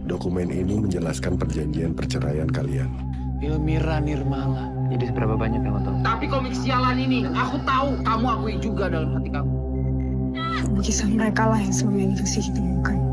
Dokumen ini menjelaskan perjanjian perceraian kalian. Ilmira Nirmala. Jadi seberapa banyak yang lo tahu? Tapi komik sialan ini, aku tahu kamu akui juga dalam hati kamu. Kisah mereka lah yang selama ini kasih ditemukan.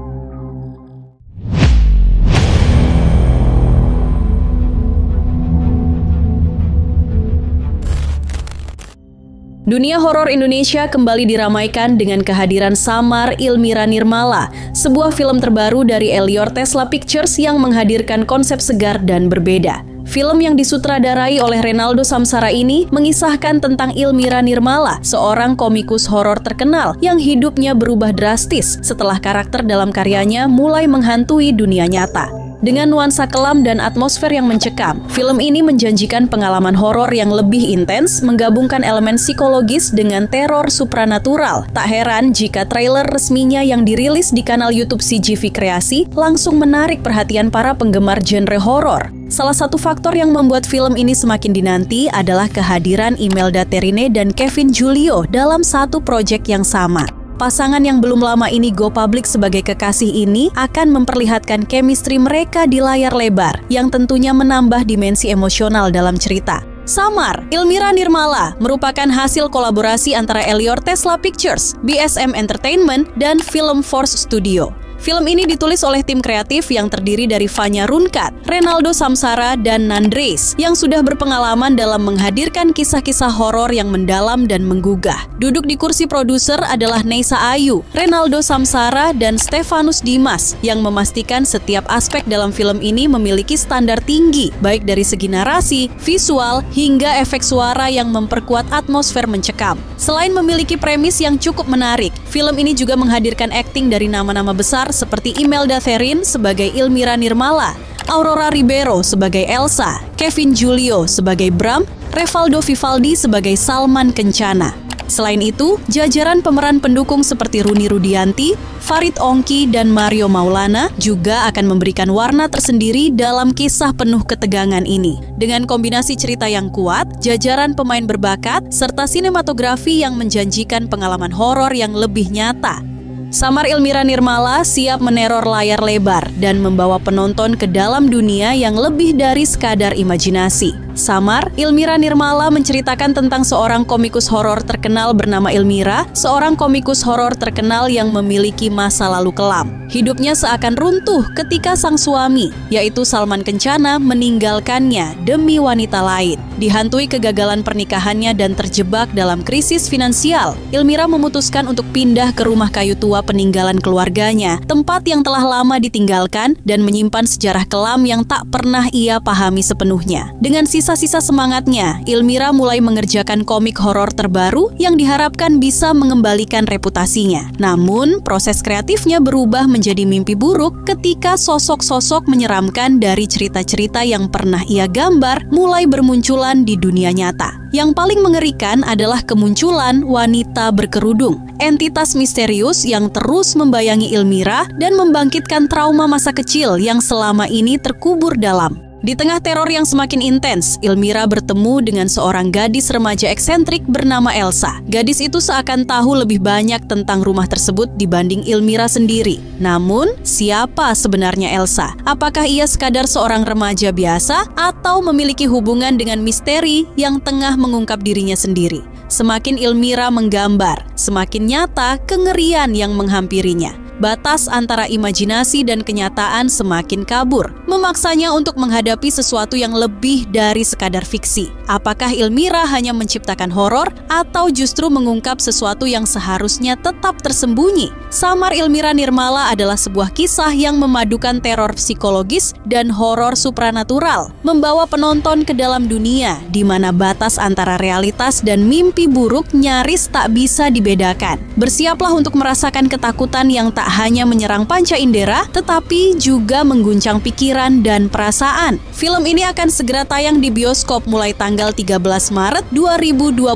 Dunia horor Indonesia kembali diramaikan dengan kehadiran Samar Ilmira Nirmala, sebuah film terbaru dari Elior Tesla Pictures yang menghadirkan konsep segar dan berbeda. Film yang disutradarai oleh Renaldo Samsara ini mengisahkan tentang Ilmira Nirmala, seorang komikus horor terkenal yang hidupnya berubah drastis setelah karakter dalam karyanya mulai menghantui dunia nyata. Dengan nuansa kelam dan atmosfer yang mencekam, film ini menjanjikan pengalaman horor yang lebih intens, menggabungkan elemen psikologis dengan teror supranatural. Tak heran jika trailer resminya yang dirilis di kanal YouTube CGV Kreasi langsung menarik perhatian para penggemar genre horor. Salah satu faktor yang membuat film ini semakin dinanti adalah kehadiran Imelda Terine dan Kevin Julio dalam satu proyek yang sama. Pasangan yang belum lama ini go public sebagai kekasih ini akan memperlihatkan chemistry mereka di layar lebar yang tentunya menambah dimensi emosional dalam cerita. Samar Ilmira Nirmala merupakan hasil kolaborasi antara Elior Tesla Pictures, BSM Entertainment, dan Film Force Studio. Film ini ditulis oleh tim kreatif yang terdiri dari Vanya Runkat, Renaldo Samsara, dan Nandres yang sudah berpengalaman dalam menghadirkan kisah-kisah horor yang mendalam dan menggugah. Duduk di kursi produser adalah Neisa Ayu, Renaldo Samsara, dan Stefanus Dimas yang memastikan setiap aspek dalam film ini memiliki standar tinggi, baik dari segi narasi, visual, hingga efek suara yang memperkuat atmosfer mencekam. Selain memiliki premis yang cukup menarik, film ini juga menghadirkan akting dari nama-nama besar seperti Imelda Terine sebagai Ilmira Nirmala, Aurora Ribeiro sebagai Elsa, Kevin Julio sebagai Bram, Revaldo Vivaldi sebagai Salman Kencana. Selain itu, jajaran pemeran pendukung seperti Runi Rudianti, Farid Ongki, dan Mario Maulana juga akan memberikan warna tersendiri dalam kisah penuh ketegangan ini. Dengan kombinasi cerita yang kuat, jajaran pemain berbakat, serta sinematografi yang menjanjikan pengalaman horor yang lebih nyata. Samar Ilmira Nirmala siap meneror layar lebar dan membawa penonton ke dalam dunia yang lebih dari sekadar imajinasi. Samar Ilmira Nirmala menceritakan tentang seorang komikus horor terkenal bernama Ilmira, seorang komikus horor terkenal yang memiliki masa lalu kelam. Hidupnya seakan runtuh ketika sang suami, yaitu Salman Kencana, meninggalkannya demi wanita lain. Dihantui kegagalan pernikahannya dan terjebak dalam krisis finansial, Ilmira memutuskan untuk pindah ke rumah kayu tua peninggalan keluarganya, tempat yang telah lama ditinggalkan dan menyimpan sejarah kelam yang tak pernah ia pahami sepenuhnya. Dengan sisa-sisa semangatnya, Ilmira mulai mengerjakan komik horor terbaru yang diharapkan bisa mengembalikan reputasinya. Namun, proses kreatifnya berubah menjadi mimpi buruk ketika sosok-sosok menyeramkan dari cerita-cerita yang pernah ia gambar mulai bermunculan di dunia nyata. Yang paling mengerikan adalah kemunculan wanita berkerudung, entitas misterius yang terus membayangi Ilmira dan membangkitkan trauma masa kecil yang selama ini terkubur dalam. Di tengah teror yang semakin intens, Ilmira bertemu dengan seorang gadis remaja eksentrik bernama Elsa. Gadis itu seakan tahu lebih banyak tentang rumah tersebut dibanding Ilmira sendiri. Namun, siapa sebenarnya Elsa? Apakah ia sekadar seorang remaja biasa atau memiliki hubungan dengan misteri yang tengah mengungkap dirinya sendiri? Semakin Ilmira menggambar, semakin nyata kengerian yang menghampirinya. Batas antara imajinasi dan kenyataan semakin kabur, memaksanya untuk menghadapi sesuatu yang lebih dari sekadar fiksi. Apakah Ilmira hanya menciptakan horor atau justru mengungkap sesuatu yang seharusnya tetap tersembunyi? Samar Ilmira Nirmala adalah sebuah kisah yang memadukan teror psikologis dan horor supranatural, membawa penonton ke dalam dunia di mana batas antara realitas dan mimpi buruk nyaris tak bisa dibedakan. Bersiaplah untuk merasakan ketakutan yang tak hanya menyerang panca indera, tetapi juga mengguncang pikiran dan perasaan. Film ini akan segera tayang di bioskop mulai tanggal 13 Maret 2025.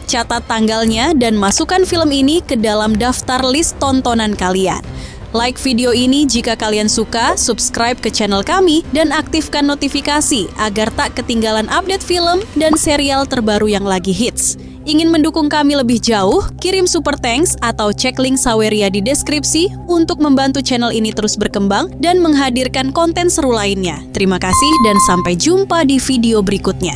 Catat tanggalnya dan masukkan film ini ke dalam daftar list tontonan kalian. Like video ini jika kalian suka, subscribe ke channel kami, dan aktifkan notifikasi agar tak ketinggalan update film dan serial terbaru yang lagi hits. Ingin mendukung kami lebih jauh? Kirim super thanks atau cek link Saweria di deskripsi untuk membantu channel ini terus berkembang dan menghadirkan konten seru lainnya. Terima kasih dan sampai jumpa di video berikutnya.